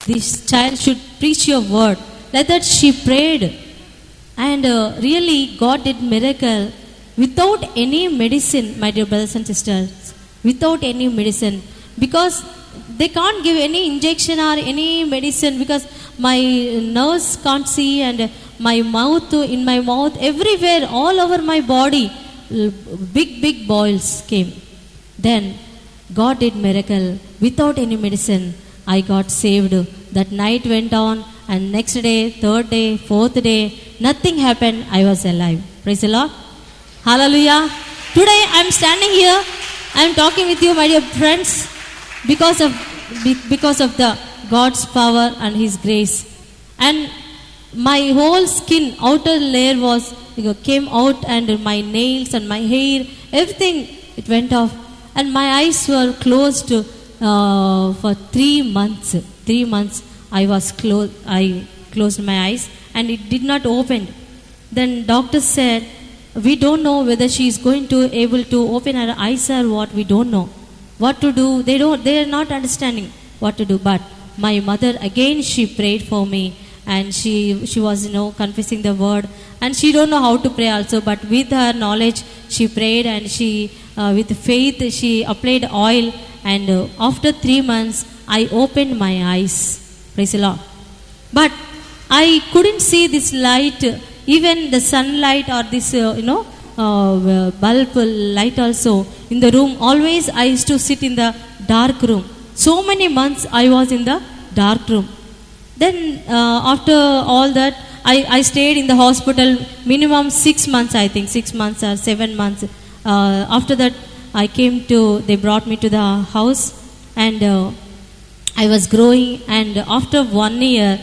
this child should preach your word. Like that she prayed. And really God did miracle without any medicine, my dear brothers and sisters. Without any medicine. Because they can't give any injection or any medicine because my nose can't see and my mouth, in my mouth, everywhere, all over my body, big boils came. Then God did miracle without any medicine. I got saved. That night went on, and next day, third day, fourth day, nothing happened. I was alive. Praise the Lord. Hallelujah. Today I am standing here. I am talking with you, my dear friends, because of the God's power and His grace. And my whole skin, outer layer came out, and my nails and my hair, everything, it went off. And my eyes were closed for 3 months. 3 months I closed my eyes and it did not open. Then doctor said, we don't know whether she is going to able to open her eyes or what. We don't know what to do. They are not understanding what to do. But my mother again, she prayed for me, and she was confessing the word, and she don't know how to pray also, but with her knowledge she prayed, and she with faith she applied oil, and after 3 months I opened my eyes. Praise the Lord. But I couldn't see this light, even the sunlight or this bulb light also in the room. Always I used to sit in the dark room. So many months I was in the dark room. Then after all that, I stayed in the hospital minimum 6 months, I think 6 months or 7 months. After that they brought me to the house, and I was growing, and after 1 year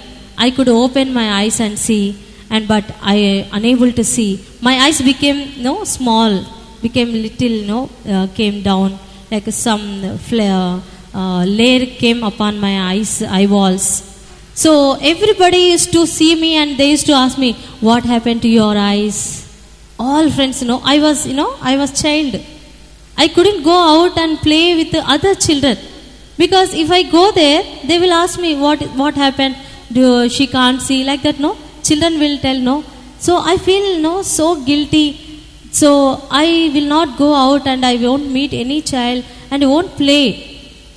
I could open my eyes and see, but I unable to see. My eyes became small, became little, came down, like some layer came upon my eyeballs. So everybody used to see me, and they used to ask me, what happened to your eyes? All friends I was child. I couldn't go out and play with the other children, because if I go there, they will ask me what happened. She can't see, like that. Children will tell So I feel so guilty. So I will not go out, and I won't meet any child, and I won't play.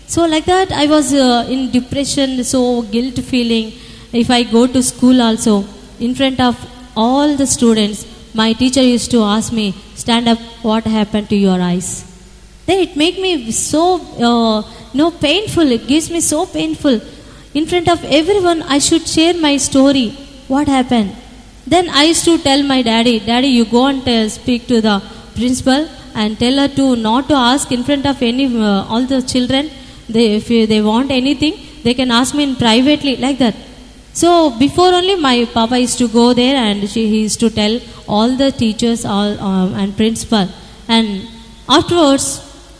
So like that I was in depression, so guilt feeling. If I go to school also, in front of all the students, my teacher used to ask me, stand up, what happened to your eyes? Then it make me so painful. It gives me so painful. In front of everyone I should share my story. What happened? Then I used to tell my daddy, you go and speak to the principal and tell her to not to ask in front of all the children. If they want anything, they can ask me in privately, like that. So before only my papa used to go there, and he used to tell all the teachers and principal. And afterwards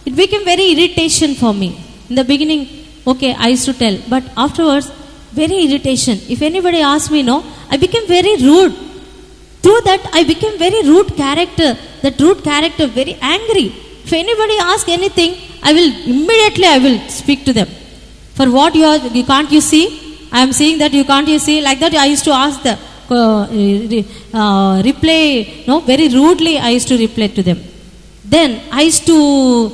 it became very irritation for me. In the beginning, okay, I used to tell, but afterwards very irritation. If anybody asked me, I became very rude. Through that I became very rude character. That rude character, very angry. If anybody asks anything, I will immediately speak to them. For what you can't you see? I am saying that you can't you see? Like that I used to ask the reply. Very rudely I used to reply to them. Then I used to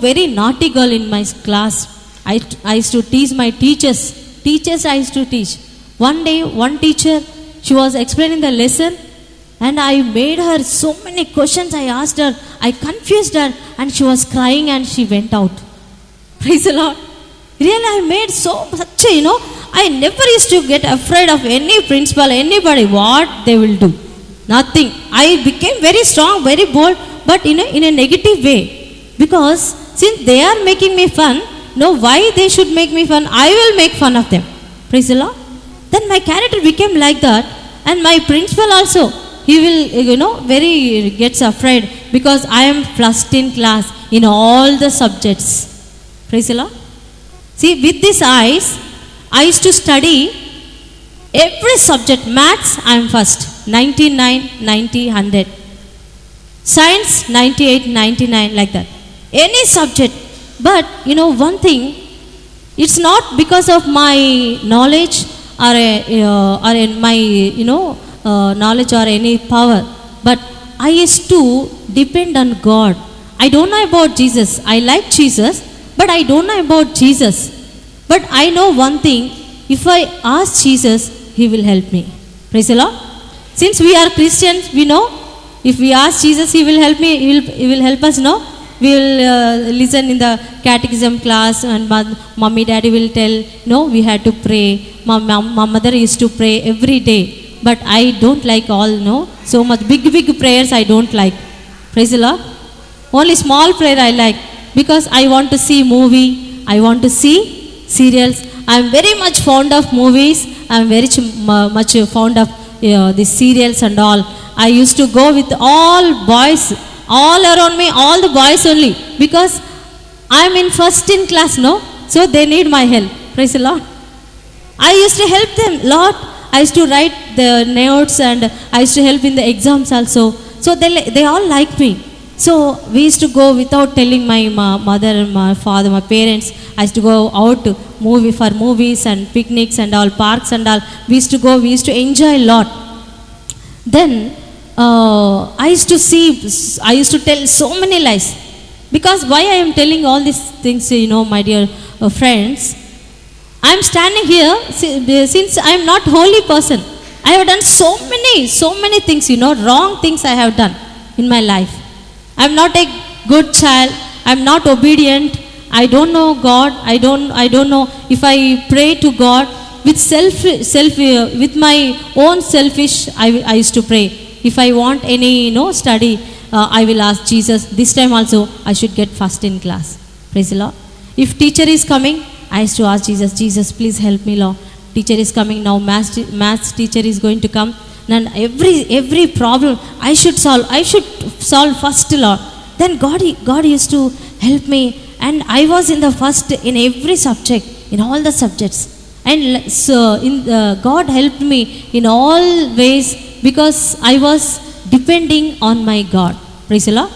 very naughty girl in my class. I used to tease my teachers. I used to teach. One day, one teacher, she was explaining the lesson, and I made her so many questions. I asked her, I confused her, and she was crying, and she went out. Praise the Lord. Really, I made such a, I never used to get afraid of any principal, anybody, what they will do. Nothing. I became very strong, very bold, but in a negative way. Because since they are making me fun, why they should make me fun? I will make fun of them. Praise the Lord. Then my character became like that, and my principal also, he will very gets afraid, because I am first in class in all the subjects. Praise the Lord. See, with these eyes I used to study every subject. Maths I am first, 99, 90, 100. Science 98, 99, like that. Any subject. But one thing, It's not because of my knowledge or in my knowledge or any power, but I used to depend on God. I don't know about Jesus. I like Jesus, but I don't know about Jesus. But I know one thing: if I ask Jesus, He will help me. Praise the Lord. Since we are Christians, we know if we ask Jesus, He will help me. He will help us. No, we will listen in the catechism class, and mommy, daddy will tell. No, we had to pray. My mother used to pray every day. But I don't like all, so much big prayers I don't like. Praise the Lord. Only small prayer I like, because I want to see movie, I want to see serials. I am very much fond of movies. I am very much fond of the serials and all. I used to go with all boys, all around me, all the boys only, because I am in first in class, so they need my help. Praise the Lord. I used to help them lot. I used to write the notes, and I used to help in the exams also. So they all like me. So we used to go without telling my mother and my father, my parents. I used to go out for movies and picnics and all, parks and all. We used to go. We used to enjoy a lot. Then I used to tell so many lies. Because why I am telling all these things, my dear friends, I am standing here since I am not holy person. I have done so many things, wrong things I have done in my life. I am not a good child. I am not obedient. I don't know God. I don't know if I pray to God with my own selfish. I used to pray. If I want any study, I will ask Jesus. This time also I should get first in class. Praise the Lord. If teacher is coming, I used to ask Jesus, Jesus, please help me, Lord. Teacher is coming now. Maths teacher is going to come, and every problem I should solve first, Lord. Then God used to help me, and I was in the first in every subject, in all the subjects. And so God helped me in all ways, because I was depending on my God. Praise the Lord.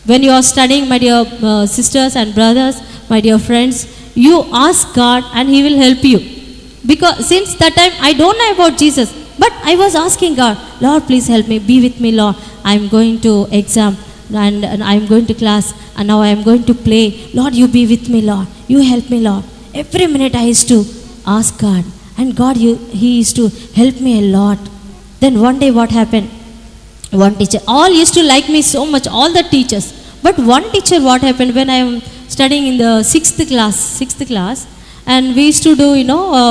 When you are studying, my dear sisters and brothers, my dear friends, you ask God and He will help you. Because since that time I don't know about Jesus, but I was asking God, Lord, please help me, be with me, Lord. I am going to exam, and I am going to class, and now I am going to play. Lord, you be with me, Lord. You help me, Lord. Every minute I used to ask God, and God, He used to help me a lot. Then one day what happened? One teacher, all used to like me so much, all the teachers. But one teacher, what happened when I am studying in the sixth class, and we used to do,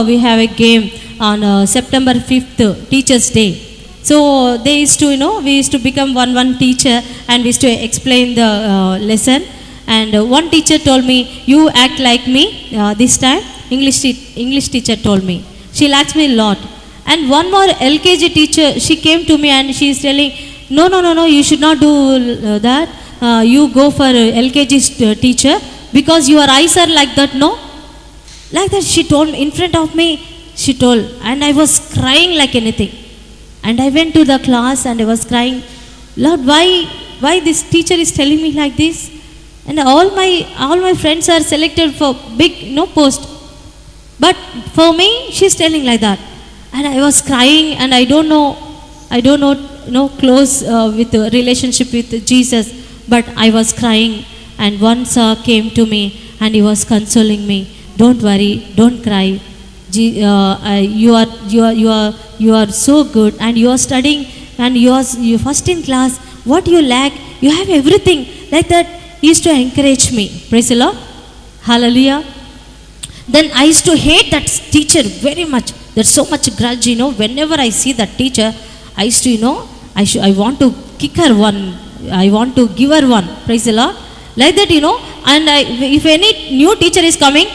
we have a game on September 5th, Teachers' Day. So they used to, we used to become one teacher, and we used to explain the lesson. And one teacher told me, you act like me this time. English teacher told me. She likes me a lot. And one more LKG teacher, she came to me and she is telling, no, you should not do that. You go for LKG teacher, because your eyes are like that, no? Like that she told me in front of me, she told, and I was crying like anything. And I went to the class and I was crying, Lord, why this teacher is telling me like this? And all my friends are selected for big post, but for me she's telling like that. And I was crying, and I don't know close with the relationship with Jesus, but I was crying. And one sir came to me and he was consoling me. Don't worry, don't cry. You are so good, and you are studying, and you are first in class. What you lack, you have everything. Like that, he used to encourage me. Praise the Lord. Hallelujah. Then I used to hate that teacher very much. There's so much grudge, whenever I see that teacher, I used to, I want to kick her one. I want to give her one. Praise the Lord. Like that, and if any new teacher is coming,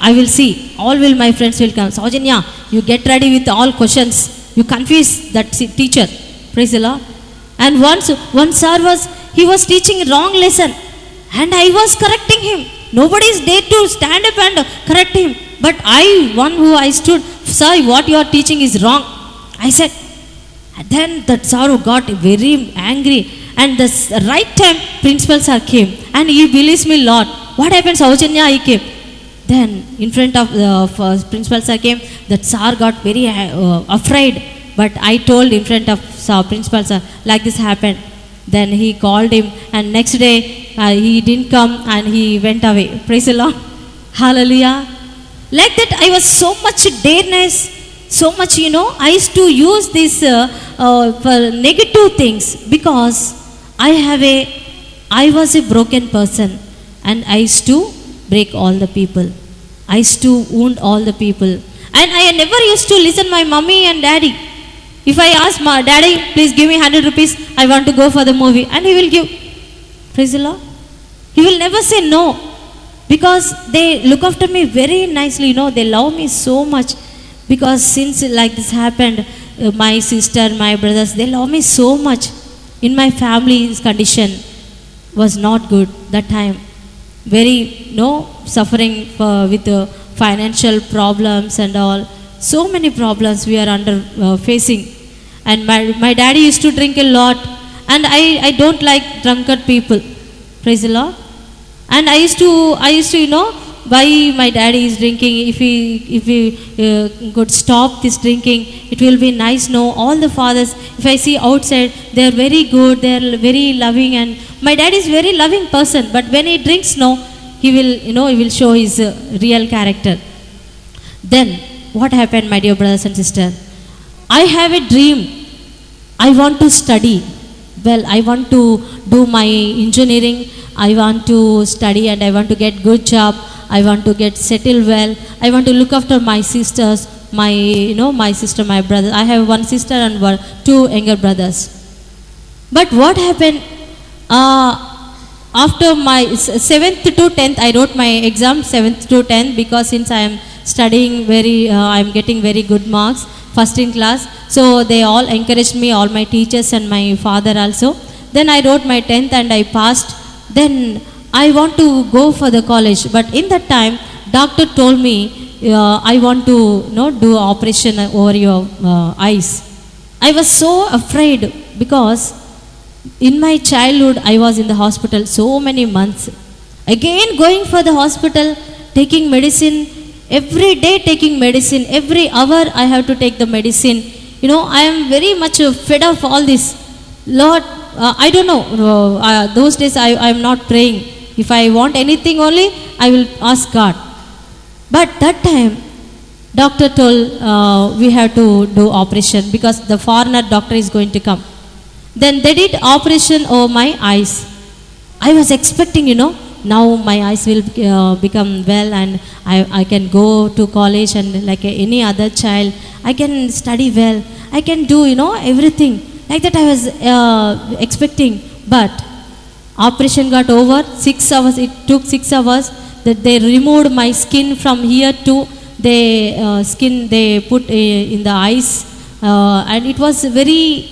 I will see. All my friends will come. Saujanya, you get ready with all questions. You confuse that teacher. Praise the Lord. And one sir he was teaching wrong lesson, and I was correcting him. Nobody is there to stand up and correct him. But I stood, sir, what you are teaching is wrong, I said. And then that sir got very angry. And the right time, principal sir came, and he believes me a lot. What happened, Saujanya? He came. Then in front of the principal sir came, that sir got very afraid. But I told in front of principal sir, like this happened. Then he called him, and next day he didn't come and he went away. Praise the Lord. Hallelujah. Like that, I was so much dareness, so much, I used to use this for negative things, because I was a broken person, and I used to break all the people. I used to wound all the people. And I never used to listen my mommy and daddy. If I ask my daddy, please give me 100 rupees, I want to go for the movie, and he will give. Praise the Lord. He will never say no, because they look after me very nicely, they love me so much. Because since like this happened, my sister, my brothers, they love me so much. In my family's condition was not good that time. Very suffering with financial problems and all. So many problems we are under facing. And my daddy used to drink a lot, and I don't like drunkard people. Praise the Lord. And I used to why my daddy is drinking. If he could stop this drinking, it will be nice. No, all the fathers, if I see outside, they are very good, they are very loving, and my daddy is very loving person. But when he drinks, he will show his real character. Then what happened, my dear brothers and sisters? I have a dream. I want to study. Well, I want to do my engineering. I want to study, and I want to get good job. I want to get settled well. I want to look after my sisters, my sister, my brother. I have one sister and 2 younger brothers. But what happened? After my 7th to 10th, I wrote my exam 7th to 10th, because since I am studying I am getting very good marks, first in class. So they all encouraged me, all my teachers and my father also. Then I wrote my 10th and I passed. Then I want to go for the college, but in that time, doctor told me, I want to do operation over your eyes. I was so afraid, because in my childhood I was in the hospital so many months. Again going for the hospital, taking medicine, every day taking medicine, every hour I have to take the medicine. I am very much fed of all this. Lord, I don't know, those days I am not praying. If I want anything only, I will ask God. But that time, doctor told we have to do operation, because the foreigner doctor is going to come. Then they did operation over my eyes. I was expecting, now my eyes will become well, and I can go to college, and like any other child, I can study well. I can do, everything. Like that I was expecting. But operation got over, 6 hours, it took 6 hours, that they removed my skin from here to the skin they put in the eyes, and it was very,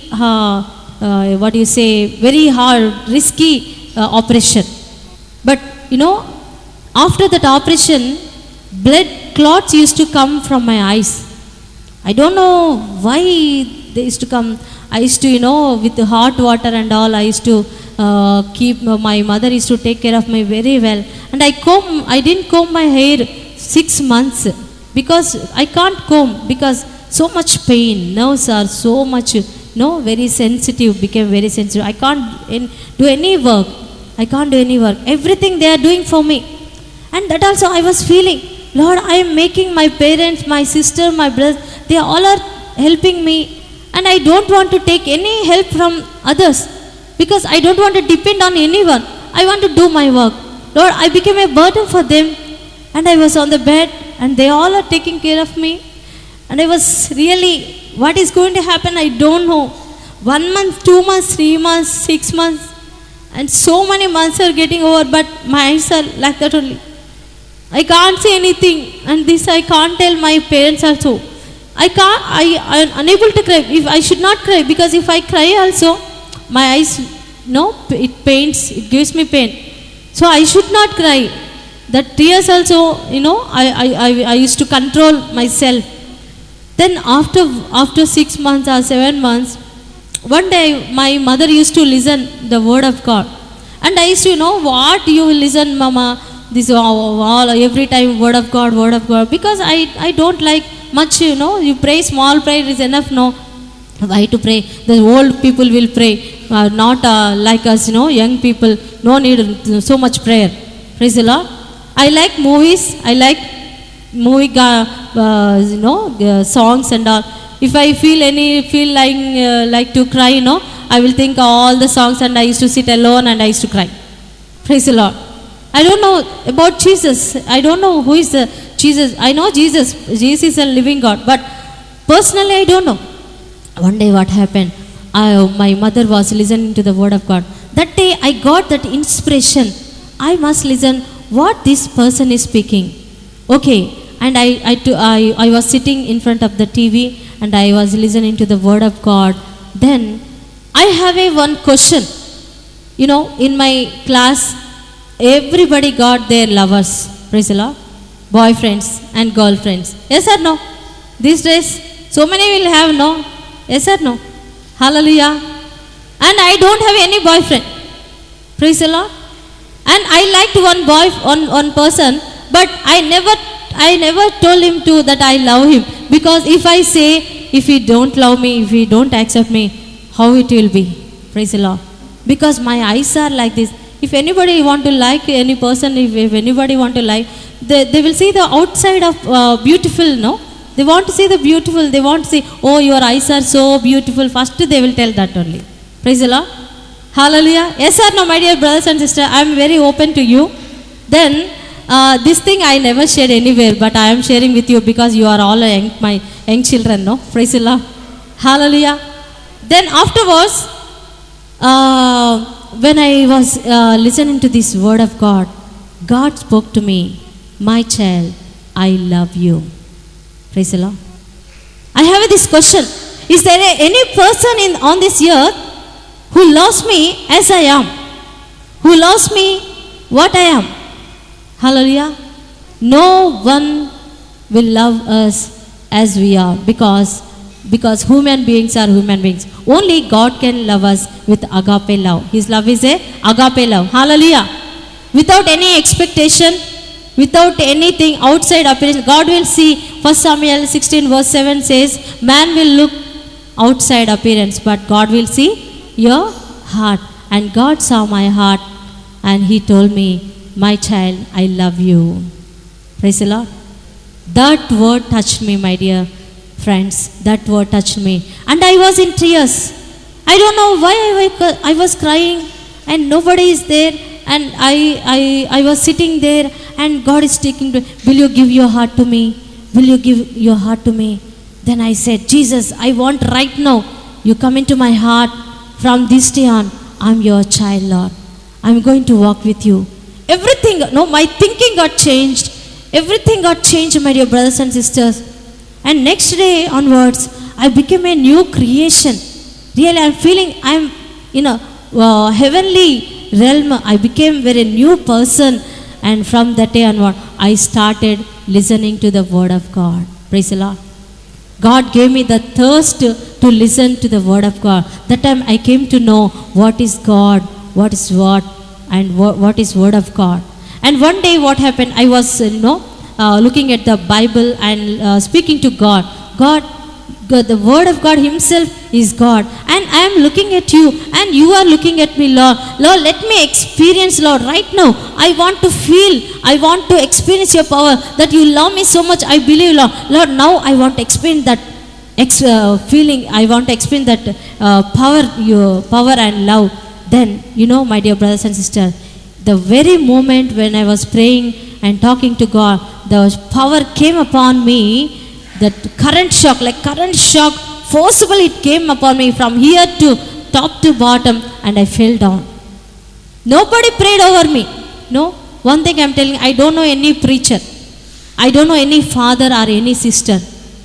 very hard, risky operation. But after that operation, blood clots used to come from my eyes. I don't know why they used to come. I used to, with the hot water and all, I used to keep, my mother used to take care of me very well. And I didn't comb my hair 6 months, because I can't comb, because so much pain, nerves are so much, very sensitive, became very sensitive. I can't do any work. Everything they are doing for me. And that also I was feeling, Lord, I am making my parents, my sister, my brother, they all are helping me. And I don't want to take any help from others, because I don't want to depend on anyone. I want to do my work. Lord, I became a burden for them, and I was on the bed, and they all are taking care of me. And I was really, what is going to happen, I don't know. 1 month, 2 months, 3 months, 6 months, and so many months are getting over, but my eyes are like that only. I can't say anything, and this I can't tell my parents also. I am unable to cry. If I should not cry, because if I cry also, my eyes, it pains, it gives me pain. So I should not cry. The tears also, I used to control myself. Then after 6 months or 7 months, one day my mother used to listen the word of God. And I used to, what you will listen, Mama, this all every time word of God, because I don't like much, you pray small prayer is enough, no. Why to pray? The old people will pray, not like us, young people, no need so much prayer. Praise the Lord. I like movies, I like movie, songs and all. If I feel like to cry, I will think all the songs and I used to sit alone and I used to cry. Praise the Lord. I don't know about Jesus. I don't know who is the Jesus. I know Jesus. Jesus is a living God. But personally, I don't know. One day what happened? My mother was listening to the word of God. That day I got that inspiration. I must listen what this person is speaking. Okay. And I was sitting in front of the TV and I was listening to the word of God. Then I have one question. In my class, everybody got their lovers. Praise the Lord. Boyfriends and girlfriends. Yes or no? These days, so many will have, no? Yes or no? Hallelujah. And I don't have any boyfriend. Praise the Lord. And I liked one person, but I never told him that I love him. Because if I say, if he don't love me, if he don't accept me, how it will be? Praise the Lord. Because my eyes are like this. If anybody want to like any person, if anybody want to like, they will see the outside of beautiful, no? They want to see the beautiful. They want to see, oh, your eyes are so beautiful. First they will tell that only. Praise the Lord. Hallelujah. Yes or no, my dear brothers and sisters, I am very open to you. Then, this thing I never shared anywhere, but I am sharing with you because you are all my young children, no? Praise the Lord. Hallelujah. Then afterwards, when I was listening to this word of God, God spoke to me, my child, I love you. Praise the Lord. I have this question. Is there any person on this earth who loves me as I am? Who loves me what I am? Hallelujah. No one will love us as we are because human beings are human beings. Only God can love us with agape love. His love is a agape love. Hallelujah. Without any expectation, without anything outside appearance. God will see. 1 Samuel 16 verse 7 says, man will look outside appearance, but God will see your heart. And God saw my heart and He told me, my child, I love you. Praise the Lord. That word touched me, my dear friends. That word touched me. And I was in tears. I don't know why I was crying and nobody is there. And I was sitting there and God is taking to, will you give your heart to me? Will you give your heart to me? Then I said, Jesus, I want right now. You come into my heart. From this day on, I'm your child, Lord. I'm going to walk with you. Everything, my thinking got changed. Everything got changed, my dear brothers and sisters. And next day onwards, I became a new creation. Really, I'm feeling I'm in a heavenly realm. I became very new person. And from that day onward, I started listening to the word of God. Praise the Lord. God gave me the thirst to listen to the word of God. That time I came to know what is God, what is what, and what is word of God. And one day what happened, I was looking at the Bible and speaking to God. God, the word of God Himself is God. And I am looking at you and you are looking at me, Lord. Lord, let me experience, Lord, right now. I want to feel, I want to experience your power, that you love me so much. I believe, Lord. Lord, now I want to experience that feeling. I want to experience that your power and love. Then, my dear brothers and sisters, the very moment when I was praying and talking to God, the power came upon me. That current shock, forcibly it came upon me from here to top to bottom, and I fell down. Nobody prayed over me. No, one thing I'm telling, I don't know any preacher. I don't know any father or any sister.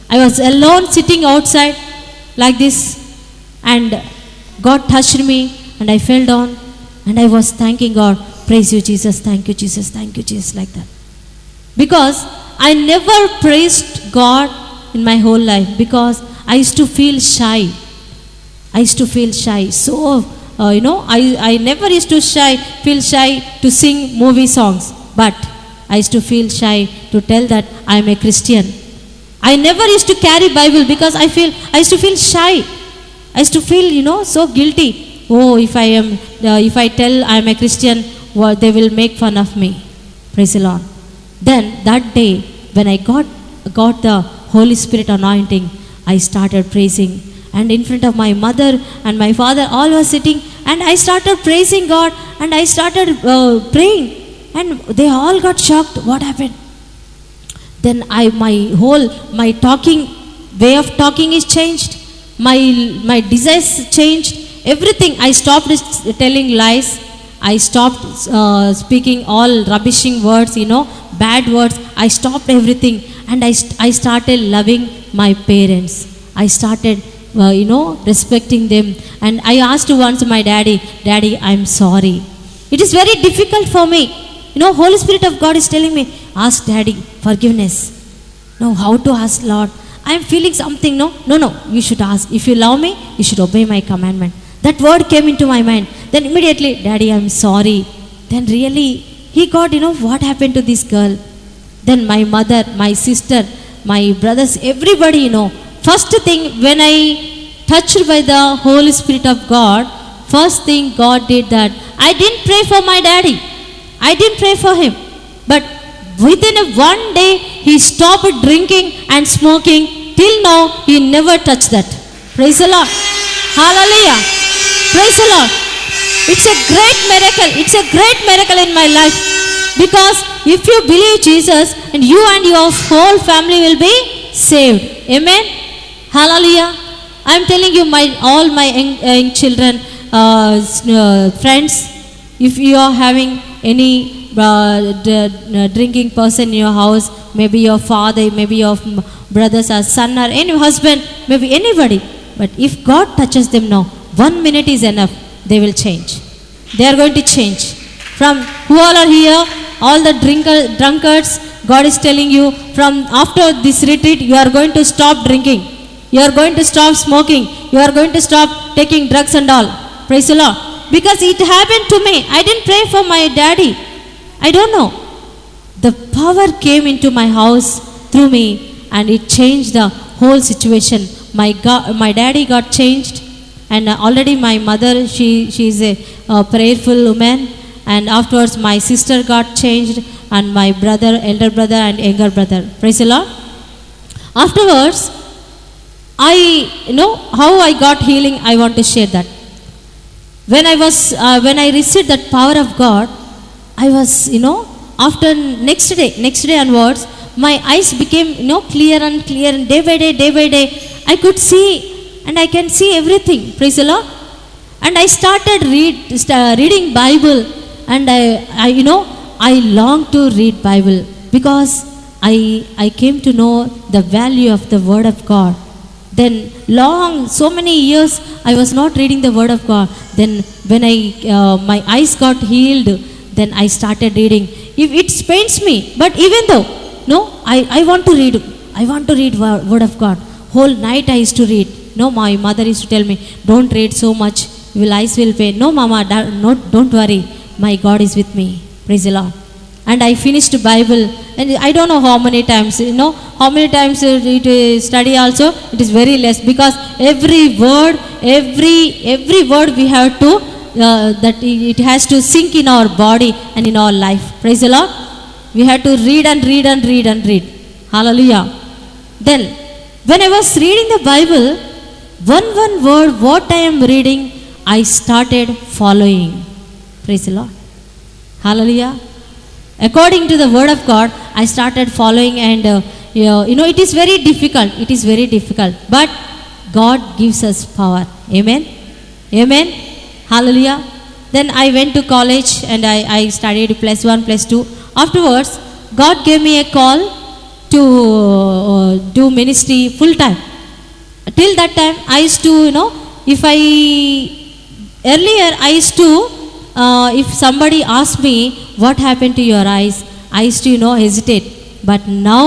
I was alone sitting outside like this, and God touched me, and I fell down, and I was thanking God. Praise you, Jesus. Thank you, Jesus. Thank you, Jesus. Like that. Because I never praised God in my whole life, because I used to feel shy. So, I never used to feel shy to sing movie songs. But I used to feel shy to tell that I am a Christian. I never used to carry Bible because I used to feel shy. I used to feel, so guilty. Oh, if I tell I am a Christian, they will make fun of me. Praise the Lord. Then that day, when I got the Holy Spirit anointing, I started praising. And in front of my mother and my father, all were sitting, and I started praising God, and I started praying, and they all got shocked. What happened? Then my talking, way of talking is changed. My desires changed. Everything. I stopped telling lies. I stopped speaking all rubbishing words, bad words. I stopped everything, and I started loving my parents. I started respecting them. And I asked once my daddy, I'm sorry. It is very difficult for me. Holy Spirit of God is telling me, ask daddy forgiveness. No, how to ask Lord? I am feeling something. No, you should ask. If you love me, you should obey my commandment. That word came into my mind. Then immediately, daddy, I'm sorry. Then really, he got, what happened to this girl? Then my mother, my sister, my brothers, everybody, First thing, when I touched by the Holy Spirit of God, first thing God did that, I didn't pray for my daddy. I didn't pray for him. But within one day, he stopped drinking and smoking. Till now, he never touched that. Praise the Lord. Hallelujah. Praise the Lord. It's a great miracle. It's a great miracle in my life. Because if you believe Jesus, and you and your whole family will be saved. Amen. Hallelujah. I am telling you, all my young children, friends, if you are having any drinking person in your house, maybe your father, maybe your brothers or son or any husband, maybe anybody. But if God touches them now, 1 minute is enough. They will change. They are going to change. From who all are here, all the drunkards, God is telling you, from after this retreat, you are going to stop drinking. You are going to stop smoking. You are going to stop taking drugs and all. Praise the Lord. Because it happened to me. I didn't pray for my daddy. I don't know. The power came into my house through me, and it changed the whole situation. My daddy got changed, and already my mother, she is a prayerful woman, and afterwards my sister got changed, and my brother, elder brother and younger brother. Praise the Lord. Afterwards, I how I got healing. I want to share that. When I received that power of God, I was, after next day onwards, my eyes became, clear and clear, and day by day, I could see, and I can see everything. Praise the Lord. And I started reading Bible, and I long to read Bible, because I came to know the value of the Word of God. Then so many years, I was not reading the Word of God. Then when my eyes got healed, then I started reading. It pains me, but even though, I want to read. I want to read Word of God. Whole night I used to read. My mother used to tell me, don't read so much. Your eyes will pain. No, Mama, don't worry. My God is with me. Praise the Lord. And I finished Bible, and I don't know how many times, how many times it study also, it is very less, because every word we have to, that it has to sink in our body and in our life. Praise the Lord. We have to read and read and read and read. Hallelujah. Then, when I was reading the Bible, one word, what I am reading, I started following. Praise the Lord. Hallelujah. According to the Word of God, I started following, and it is very difficult. It is very difficult. But God gives us power. Amen. Amen. Hallelujah. Then I went to college, and I studied +1, +2. Afterwards, God gave me a call to do ministry full time. Till that time, I used to, earlier I used to, if somebody asked me, what happened to your eyes, I used to, hesitate. But now,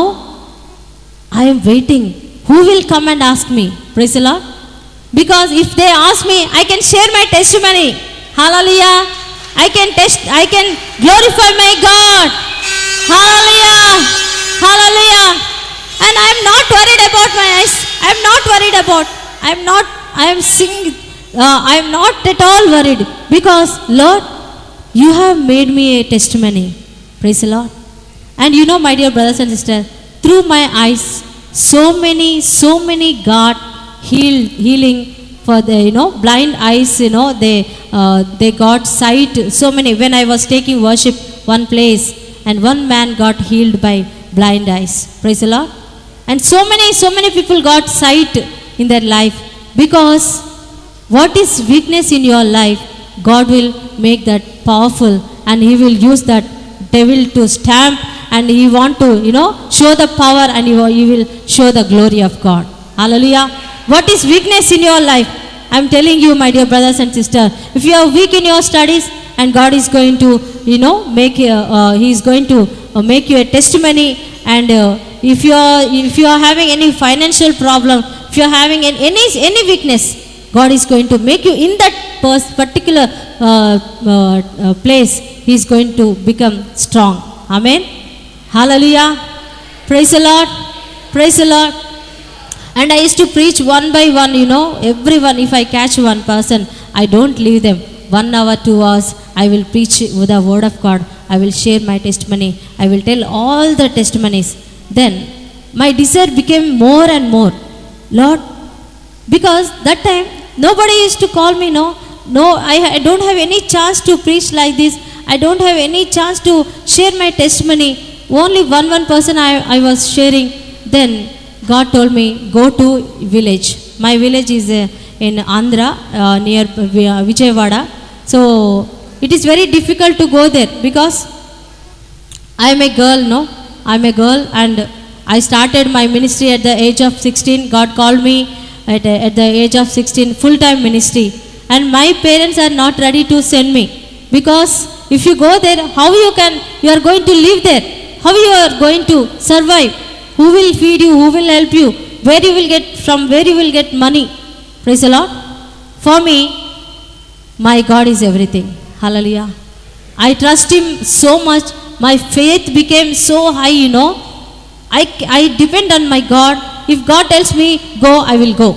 I am waiting. Who will come and ask me? Praise the Lord. Because if they ask me, I can share my testimony. Hallelujah. I can glorify my God. Hallelujah. Hallelujah. And I am not worried about my eyes. I am not worried about. I am singing. I am not at all worried because Lord, you have made me a testimony. Praise the Lord. And you know, my dear brothers and sisters, through my eyes, so many got healing for the blind eyes. They got sight. So many. When I was taking worship one place, and one man got healed by blind eyes. Praise the Lord. And so many people got sight in their life, because what is weakness in your life, God will make that powerful, and He will use that devil to stamp, and He want to show the power, and He will show the glory of God. Hallelujah. What is weakness in your life? I am telling you, my dear brothers and sisters, if you are weak in your studies, and God is going to make He is going to make you a testimony. And if you are having any financial problem, if you are having any weakness, God is going to make you in that particular place. He is going to become strong. Amen. Hallelujah. Praise the Lord. Praise the Lord. And I used to preach one by one, everyone. If I catch one person, I don't leave them. 1 hour, 2 hours, I will preach with the word of God. I will share my testimony. I will tell all the testimonies. Then my desire became more and more. Lord, because that time nobody used to call me. No, I don't have any chance to preach like this. I don't have any chance to share my testimony. Only one person I was sharing. Then God told me, go to village. My village is in Andhra, near Vijayawada. So it is very difficult to go there, because I am a girl. I am a girl, and I started my ministry at the age of 16. God called me at the age of 16, full-time ministry. And my parents are not ready to send me, because if you go there, how you are going to live there? How you are going to survive? Who will feed you? Who will help you? Where you will get money? Praise the Lord. For me, my God is everything. Hallelujah. I trust Him so much. My faith became so high, I depend on my God. If God tells me go, I will go.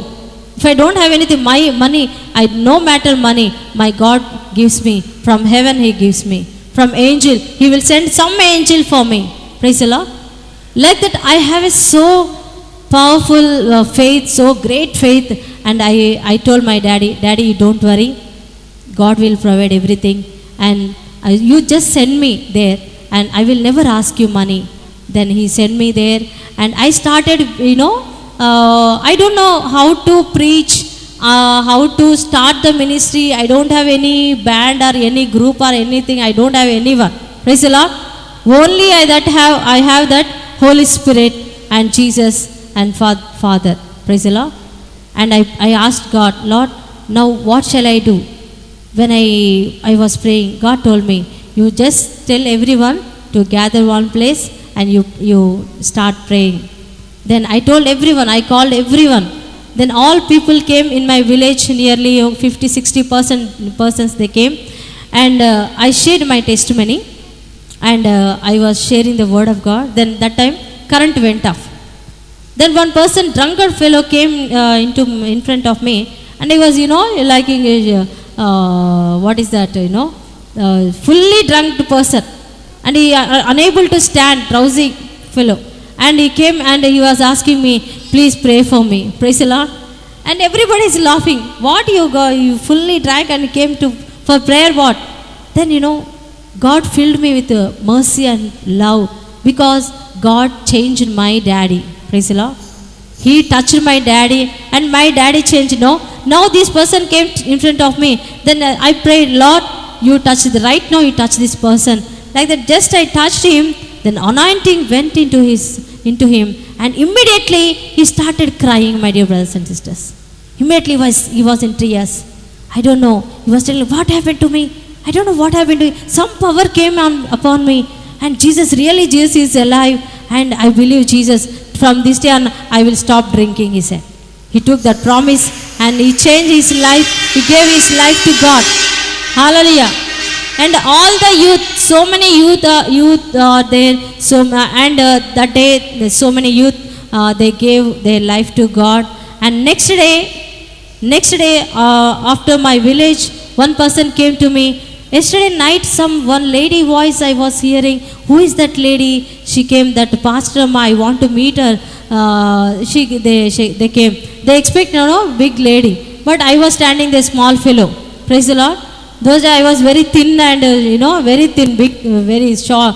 If I don't have anything, my money, no matter money, my God gives me. From heaven He gives me. From angel, He will send some angel for me. Praise the Lord. Like that, I have a so powerful faith, so great faith. And I told my daddy, you don't worry. God will provide everything. And you just send me there, and I will never ask you money. Then he sent me there, and I started, I don't know how to preach, how to start the ministry. I don't have any band or any group or anything. I don't have anyone. Praise the Lord. Only I have that Holy Spirit and Jesus and Father. Praise the Lord. And I asked God, Lord, now what shall I do? When I was praying, God told me, you just tell everyone to gather one place, and you start praying. Then I told everyone, I called everyone. Then all people came in my village, nearly 50-60 persons they came. And I shared my testimony, and I was sharing the word of God. Then that time current went off. Then one person, drunkard fellow, came in front of me, and he was liking what is that, fully drunk person, and he unable to stand, drowsy fellow. And he came and he was asking me, please pray for me. Praise the Lord. And everybody is laughing. What you fully drank and came for prayer, what? Then God filled me with mercy and love, because God changed my daddy. Praise the Lord. He touched my daddy, and my daddy changed. Now this person came in front of me. Then I prayed, Lord, you touched right now. You touched this person. Like that, just I touched him. Then anointing went into him, and immediately he started crying, my dear brothers and sisters. Immediately he was in tears. I don't know. He was telling, what happened to me? I don't know what happened to me. Some power came upon me, and Jesus is alive, and I believe Jesus. From this day on, I will stop drinking, he said. He took that promise, and he changed his life. He gave his life to God. Hallelujah. and all the youth, so many youth are there. So and that day, so many youth they gave their life to God. And next day, after my village, one person came to me. Yesterday night, one lady voice I was hearing. Who is that lady? She came. That pastor, I want to meet her. They came. They expect big lady, but I was standing there, small fellow. Praise the Lord. Those days I was very thin and very thin, big, very short,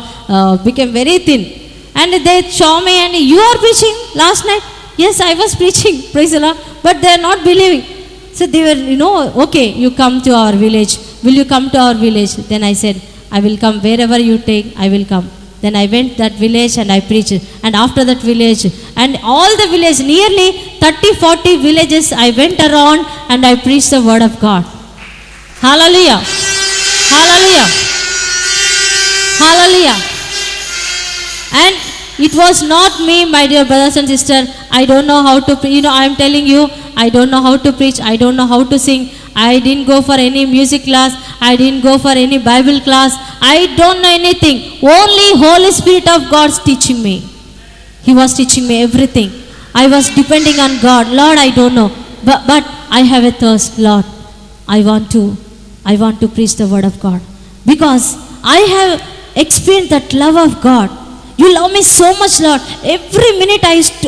became very thin. And they saw me and you are preaching last night. Yes, I was preaching. Praise the Lord. But they are not believing. So they were, okay, you come to our village. Will you come to our village? Then I said, I will come wherever you take, I will come. Then I went that village and I preached. And after that village, and all the village, nearly 30-40 villages, I went around and I preached the word of God. Hallelujah. Hallelujah. Hallelujah. And it was not me, my dear brothers and sisters. I don't know how to, I am telling you, I don't know how to preach. I don't know how to sing. I didn't go for any music class. I didn't go for any Bible class. I don't know anything. Only Holy Spirit of God's teaching me. He was teaching me everything. I was depending on God. Lord, I don't know. But I have a thirst, Lord. I want to preach the word of God. Because I have experienced that love of God. You love me so much, Lord. Every minute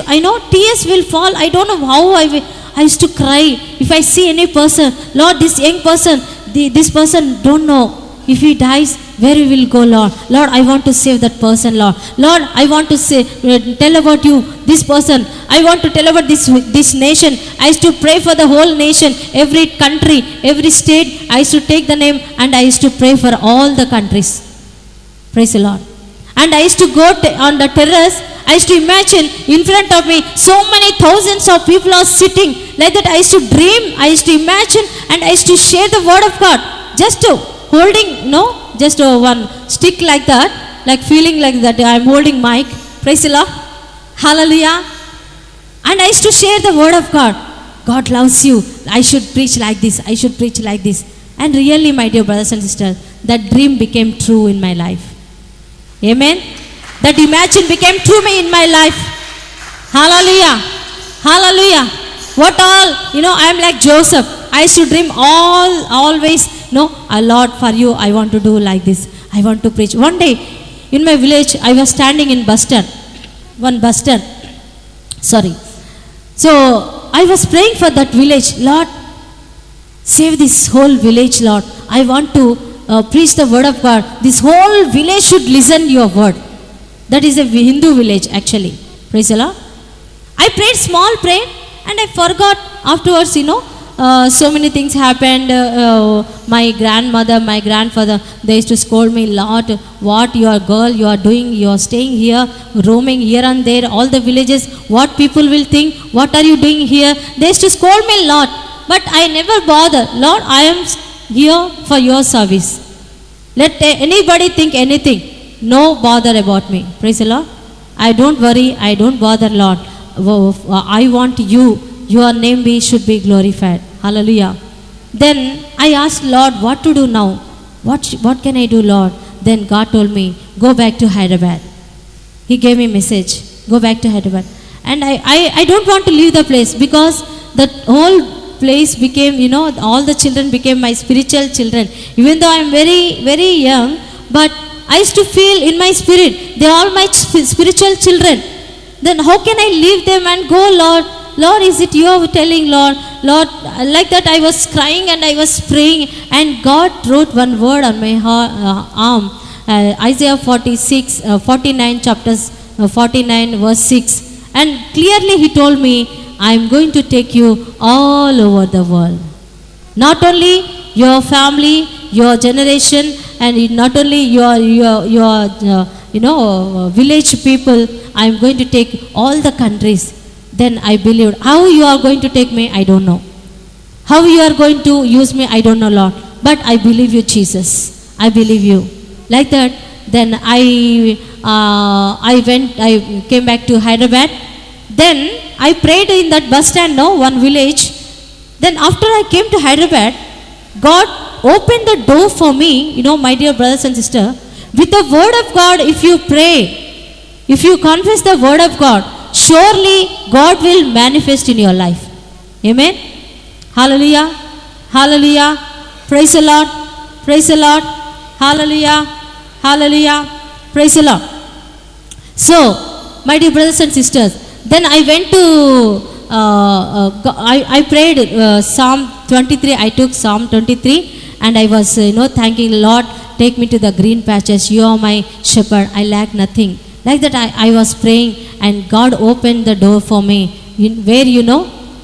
I know tears will fall. I don't know how I used to cry. If I see any person, Lord, this young person, this person don't know. If he dies, where we will go, Lord? Lord, I want to save that person, Lord. Lord, I want to tell about you, this person. I want to tell about this nation. I used to pray for the whole nation, every country, every state. I used to take the name and I used to pray for all the countries. Praise the Lord. And I used to go on the terrace. I used to imagine in front of me so many thousands of people are sitting. Like that I used to dream, I used to imagine, and I used to share the word of God. Just holding, just one stick like that, like feeling like that I am holding mic. Praise the Lord. Hallelujah. And I used to share the word of God. God loves you. I should preach like this. I should preach like this. And really, my dear brothers and sisters, that dream became true in my life. Amen. That imagine became true in my life. Hallelujah. Hallelujah. What all, I am like Joseph. I used to dream always, Lord, for you, I want to do like this. I want to preach. One day, in my village, I was standing in bus stand. One bus stand. Sorry. So, I was praying for that village. Lord, save this whole village, Lord. I want to preach the word of God. This whole village should listen your word. That is a Hindu village, actually. Praise the Lord. I prayed small prayer and I forgot afterwards, so many things happened. My grandmother, my grandfather, they used to scold me, Lord, what you are girl, you are doing, you are staying here, roaming here and there, all the villages, what people will think, what are you doing here? They used to scold me, Lord. But I never bother. Lord, I am here for your service. Let anybody think anything. No bother about me. Praise the Lord. I don't worry. I don't bother, Lord. I want you. Your name should be glorified. Hallelujah. Then I asked Lord, what to do now? What can I do, Lord? Then God told me, go back to Hyderabad. He gave me a message. Go back to Hyderabad. And I don't want to leave the place because that whole place became, all the children became my spiritual children. Even though I am very, very young, but I used to feel in my spirit, they are all my spiritual children. Then how can I leave them and go, Lord? Lord, is it you are telling, Lord? Lord, like that I was crying and I was praying, and God wrote one word on my arm. Isaiah 49 chapters 49 verse 6. And clearly he told me, I am going to take you all over the world. Not only your family, your generation, and not only your village people, I am going to take all the countries. Then I believed. How you are going to take me, I don't know. How you are going to use me, I don't know, Lord. But I believe you, Jesus. I believe you. Like that, then I came back to Hyderabad. Then I prayed in that bus stand, one village. Then after I came to Hyderabad, God opened the door for me, my dear brothers and sisters. With the word of God, if you pray, if you confess the word of God, surely God will manifest in your life. Amen. Hallelujah. Hallelujah. Praise the Lord. Praise the Lord. Hallelujah. Hallelujah. Praise the Lord. So, my dear brothers and sisters, then I went to, I prayed Psalm 23. I took Psalm 23 and I was, thanking Lord, take me to the green patches. You are my shepherd. I lack nothing. Like that I was praying and God opened the door for me. Where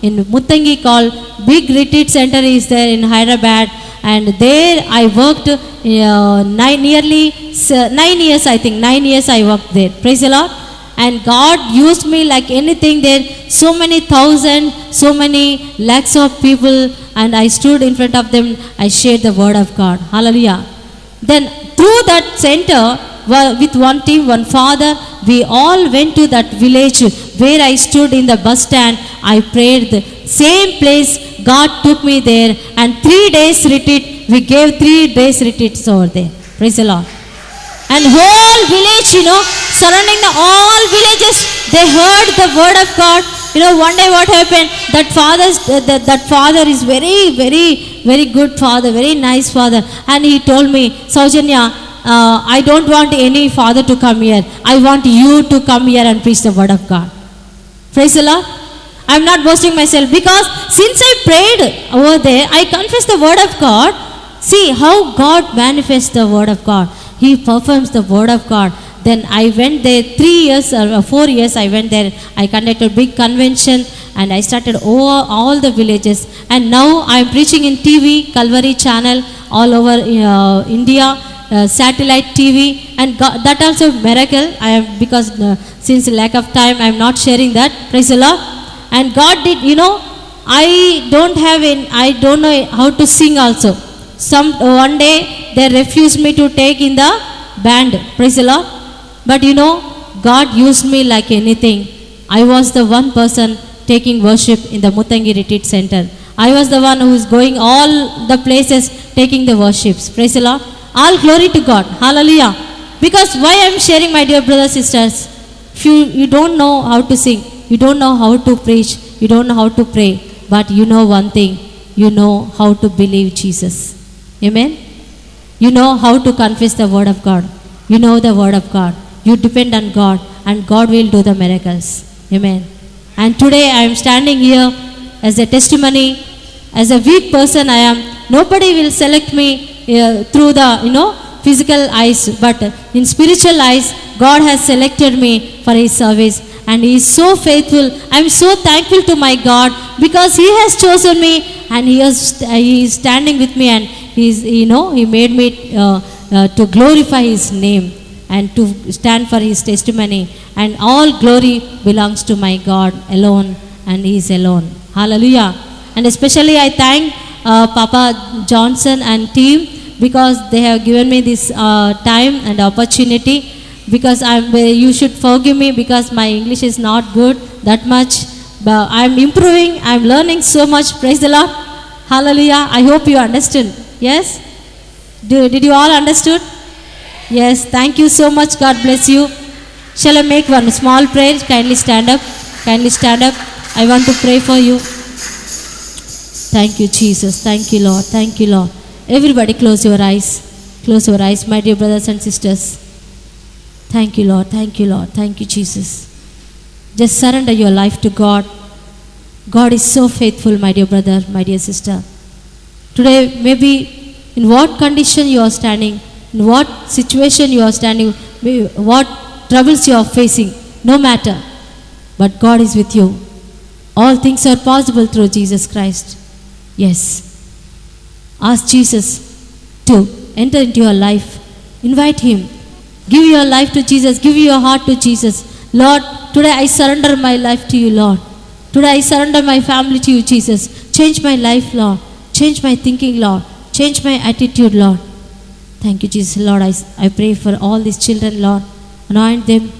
in Muttangi called big retreat center is there in Hyderabad, and there I worked nearly 9 years, I think 9 years I worked there. Praise the Lord. And God used me like anything there. So many thousand, so many lakhs of people, and I stood in front of them. I shared the word of God. Hallelujah. Then through that center, with one team, one father, we all went to that village where I stood in the bus stand. I prayed the same place. God took me there, and 3 days retreat. We gave 3 days retreats over there. Praise the Lord. And whole village, surrounding the all villages, they heard the word of God. One day what happened? That father is very, very, very good father, very nice father. And he told me, Saujanya, I don't want any father to come here. I want you to come here and preach the word of God. Praise the Lord. I'm not boasting myself, because since I prayed over there, I confessed the word of God. See how God manifests the word of God. He performs the word of God. Then I went there 3 years or 4 years. I went there. I conducted big convention and I started over all the villages. And now I am preaching in TV, Calvary channel, all over India, satellite TV, and God, that also miracle. I am, because since lack of time I am not sharing that. Praise the Lord. And God did. I don't know how to sing also. One day they refused me to take in the band. Praise the Lord. But God used me like anything. I was the one person taking worship in the Muttangi Retreat Center. I was the one who is going all the places taking the worships. Praise the Lord. All glory to God. Hallelujah. Because why I am sharing, my dear brothers and sisters, if you don't know how to sing, you don't know how to preach, you don't know how to pray, but you know one thing, you know how to believe Jesus. Amen. You know how to confess the word of God. You know the word of God. You depend on God, and God will do the miracles. Amen. And today I am standing here as a testimony. As a weak person I am. Nobody will select me through the physical eyes, but in spiritual eyes God has selected me for His service, and He is so faithful. I am so thankful to my God, because He has chosen me, and He is standing with me, and He made me to glorify His name and to stand for His testimony. And all glory belongs to my God alone, and He is alone. Hallelujah. And especially I thank Papa Johnson and team, because they have given me this time and opportunity. Because you should forgive me, because my English is not good that much, but I am improving. I am learning so much. Praise the Lord. Hallelujah. I hope you understood. Yes? Did you all understood? Yes. Thank you so much. God bless you. Shall I make one small prayer? Kindly stand up. Kindly stand up. I want to pray for you. Thank you, Jesus. Thank you, Lord. Thank you, Lord. Everybody close your eyes. Close your eyes, my dear brothers and sisters. Thank you, Lord. Thank you, Lord. Thank you, Jesus. Just surrender your life to God. God is so faithful, my dear brother, my dear sister. Today, maybe in what condition you are standing, in what situation you are standing, what troubles you are facing, no matter. But God is with you. All things are possible through Jesus Christ. Yes. Ask Jesus to enter into your life. Invite Him. Give your life to Jesus. Give your heart to Jesus. Lord, today I surrender my life to you, Lord. Today I surrender my family to you, Jesus. Change my life, Lord. Change my thinking, Lord. Change my attitude, Lord. Thank you, Jesus. Lord, I pray for all these children, Lord. Anoint them.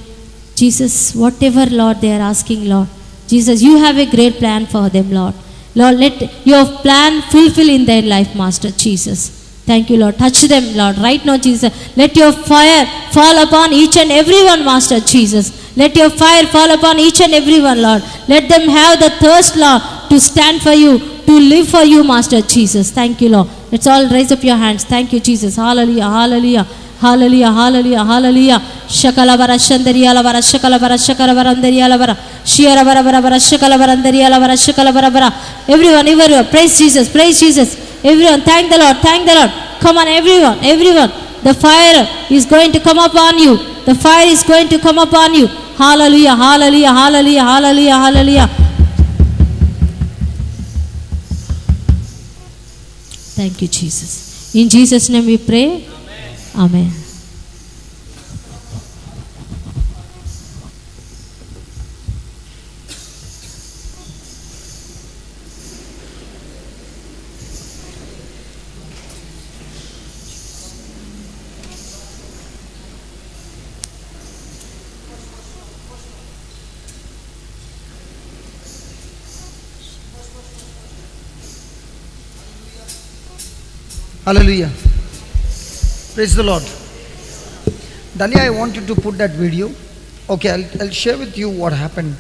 Jesus, whatever, Lord, they are asking, Lord. Jesus, you have a great plan for them, Lord. Lord, let your plan fulfill in their life, Master Jesus. Thank you, Lord. Touch them, Lord, right now, Jesus. Let your fire fall upon each and everyone, Master Jesus. Let your fire fall upon each and everyone, Lord. Let them have the thirst, Lord, to stand for you, to live for you, Master Jesus. Thank you, Lord. Let's all raise up your hands. Thank you, Jesus. Hallelujah, hallelujah. Hallelujah, hallelujah, hallelujah. Shakalavara Shandariyalavara Shakalavara Shakalavara Shiaravara Shakalavara Shakalavara. Everyone, praise Jesus, praise Jesus. Everyone, thank the Lord, thank the Lord. Come on, everyone. The fire is going to come upon you. The fire is going to come upon you. Hallelujah, hallelujah, hallelujah, hallelujah, hallelujah. Thank you, Jesus. In Jesus' name we pray. Amen. Hallelujah. Praise the Lord. Dania, I want you to put that video. Okay, I'll share with you what happened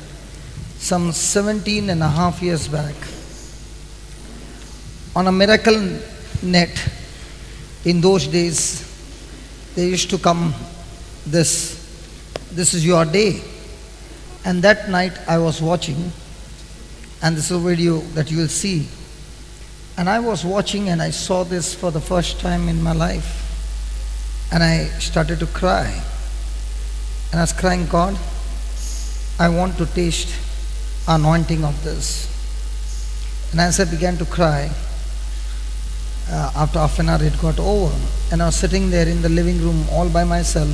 some 17 and a half years back. On a miracle net, in those days, they used to come, this is your day. And that night I was watching, and this is a video that you will see. And I was watching and I saw this for the first time in my life. And I started to cry. And I was crying, God, I want to taste anointing of this. And as I began to cry, after half an hour it got over. And I was sitting there in the living room all by myself,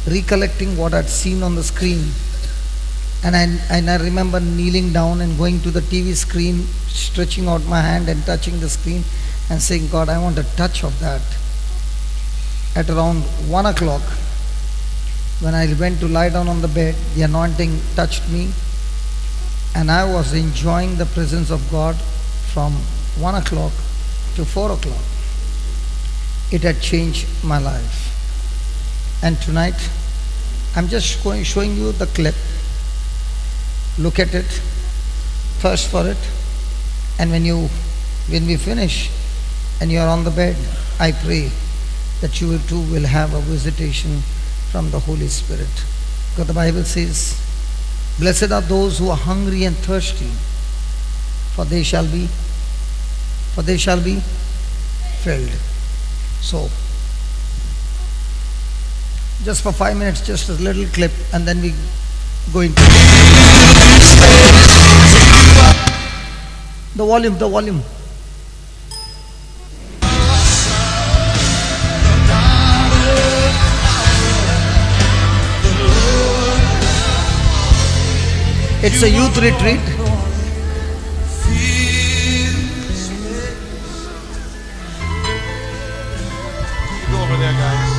recollecting what I'd seen on the screen. And I remember kneeling down and going to the TV screen, stretching out my hand and touching the screen and saying, God, I want a touch of that. At around 1 o'clock, when I went to lie down on the bed, the anointing touched me, and I was enjoying the presence of God from 1 o'clock to 4 o'clock. It had changed my life. And tonight, I'm just showing you the clip. Look at it, thirst for it, and when we finish and you are on the bed, I pray that you too will have a visitation from the Holy Spirit. Because the Bible says, blessed are those who are hungry and thirsty, for they shall be filled. So, just for 5 minutes, just a little clip, and then we go into the volume. It's a youth retreat. Go over there, guys.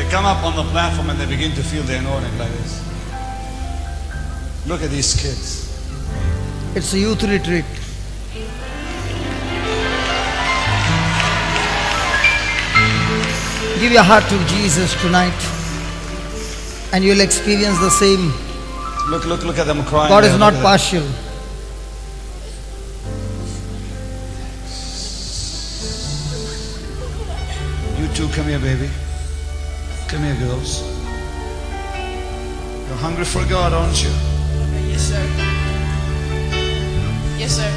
Come up on the platform and they begin to feel the anointing like this. Look at these kids. It's a youth retreat. Give your heart to Jesus tonight, and you'll experience the same. Look at them crying. God is not partial. You too, come here, baby. Come here, girls. You're hungry for God, aren't you? Yes, sir. Yes, sir.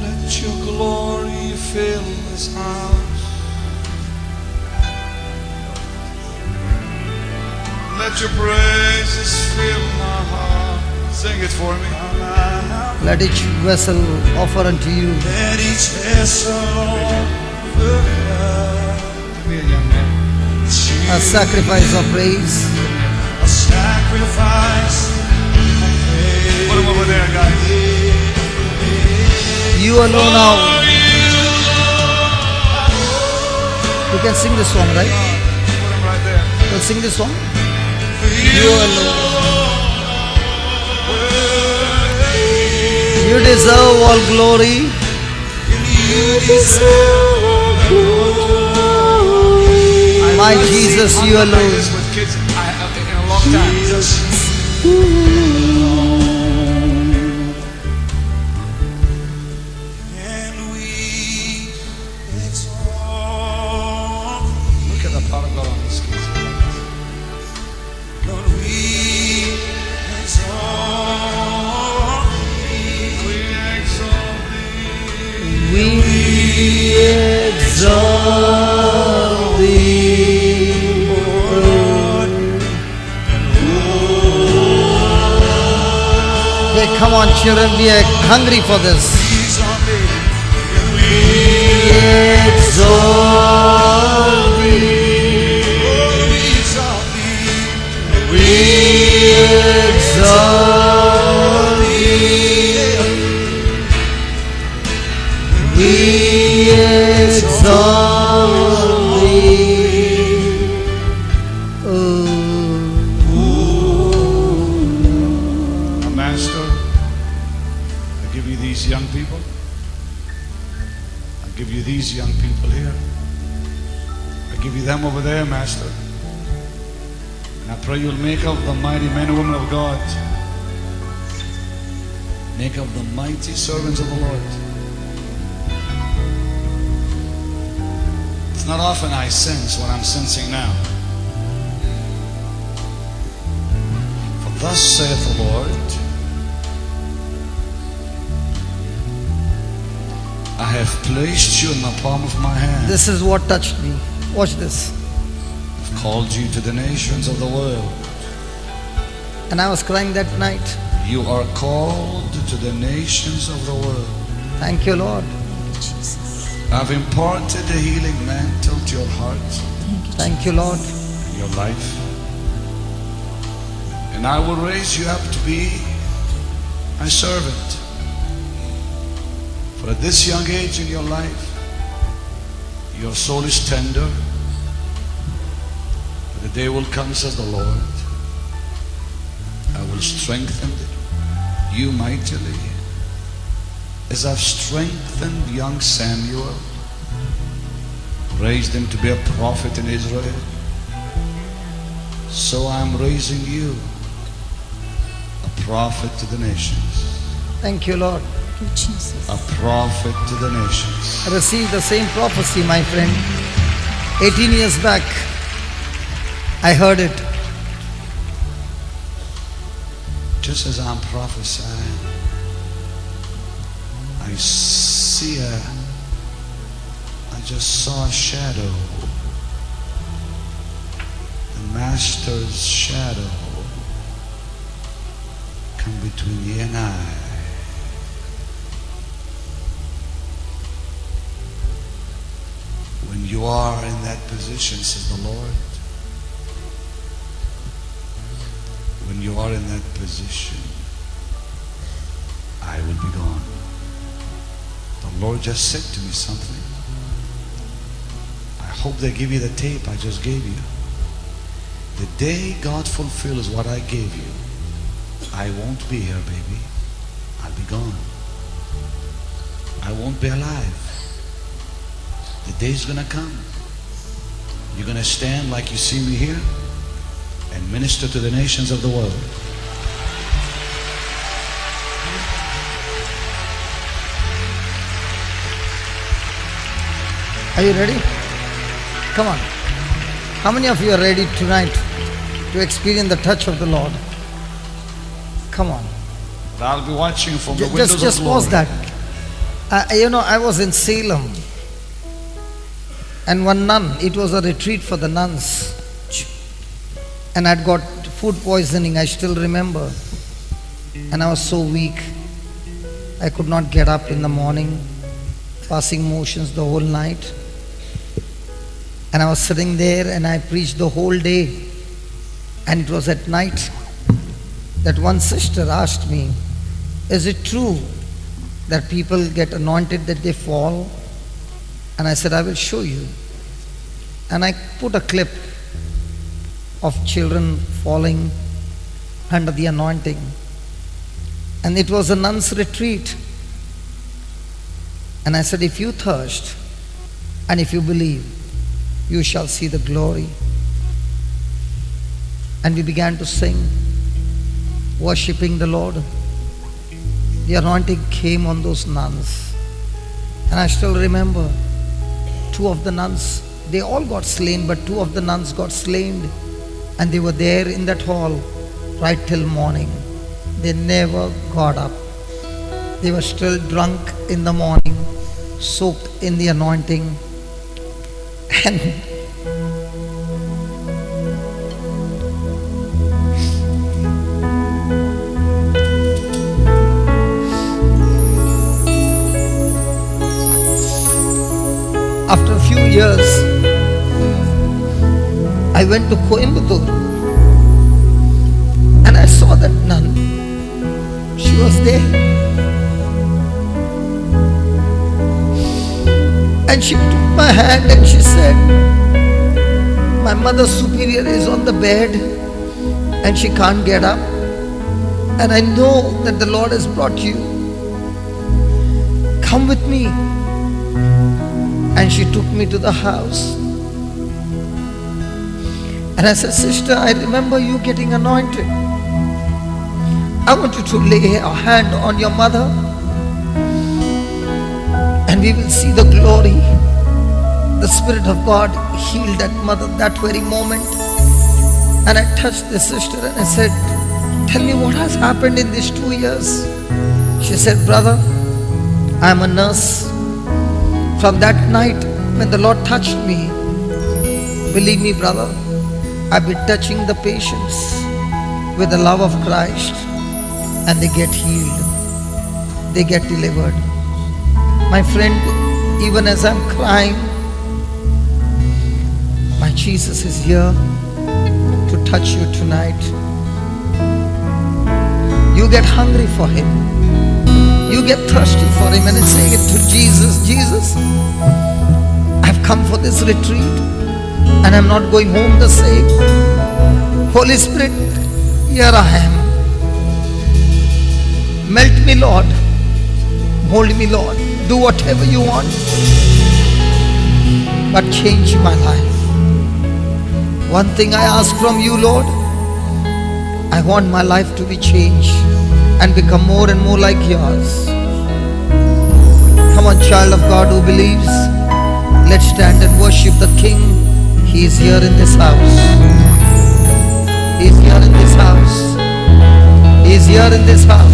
Let your glory fill this house. Let your praises fill my heart. Sing it for me. Let each vessel offer unto you. Let each vessel offer. Come here, young man. A sacrifice of praise. A sacrifice. Put them over there, guys. You alone now. You can sing this song, right? Put them right there. You can sing this song. You alone. You deserve all glory. My Jesus, you alone. With kids in a long time. And we exalt. Look at the power of God on these kids. Lord, we exalt. We exalt thee. We exalt thee, Lord. Hey, come on, children, we are hungry for this. We exalt thee. We exalt thee. We exalt thee. Master, I give you these young people. I give you these young people here. I give you them over there, Master. And I pray you'll make of the mighty men and women of God. Make of the mighty servants of the Lord. It's not often I sense what I'm sensing now. For thus saith the Lord, I have placed you in the palm of my hand. This is what touched me. Watch this. I've called you to the nations of the world. And I was crying that night. You are called to the nations of the world. Thank you, Lord. I've imparted the healing mantle to your heart, Thank you, Lord. your life. And I will raise you up to be my servant. For at this young age in your life, your soul is tender. But the day will come, says the Lord, I will strengthen you mightily. As I've strengthened young Samuel, raised him to be a prophet in Israel, so I'm raising you a prophet to the nations. Thank you, Lord. A prophet to the nations. I received the same prophecy, my friend. 18 years back, I heard it. Just as I'm prophesying, I just saw a shadow. The Master's shadow come between you and I. When you are in that position, says the Lord, when you are in that position, I will be gone. The Lord just said to me something. I hope they give you the tape I just gave you. The day God fulfills what I gave you, I won't be here, baby. I'll be gone. I won't be alive. The day's gonna come. You're gonna stand like you see me here and minister to the nations of the world. Are you ready? Come on. How many of you are ready tonight to experience the touch of the Lord? Come on. But I'll be watching from the windows Just of glory. pause that. I was in Salem, and one nun, it was a retreat for the nuns, and I'd got food poisoning, I still remember, and I was so weak. I could not get up in the morning, passing motions the whole night. And I was sitting there and I preached the whole day. And it was at night that one sister asked me, is it true that people get anointed that they fall? And I said, I will show you. And I put a clip of children falling under the anointing. And it was a nun's retreat. And I said, if you thirst and if you believe, you shall see the glory. And we began to sing, worshipping the Lord. The anointing came on those nuns. And I still remember 2 of the nuns, they all got slain, but 2 of the nuns got slain. And they were there in that hall right till morning. They never got up. They were still drunk in the morning, soaked in the anointing. And after a few years, I went to Coimbatore and I saw that nun. She was there. And she took my hand and she said, my mother superior is on the bed and she can't get up. And I know that the Lord has brought you. Come with me. And she took me to the house. And I said, sister, I remember you getting anointed. I want you to lay a hand on your mother and we will see the glory. The Spirit of God healed that mother that very moment. And I touched the sister and I said, tell me what has happened in these 2 years. She said, brother, I am a nurse. From that night when the Lord touched me, believe me, brother, I've been touching the patients with the love of Christ and they get healed. They get delivered. My friend, even as I'm crying, my Jesus is here to touch you tonight. You get hungry for Him. You get thirsty for Him and say it to Jesus, Jesus, I've come for this retreat and I'm not going home the same. Holy Spirit, here I am. Melt me, Lord. Mold me, Lord. Do whatever you want. But change my life. One thing I ask from you, Lord, I want my life to be changed and become more and more like yours. Come on, child of God who believes, let's stand and worship the King. He is here in this house. He is here in this house. He is here in this house.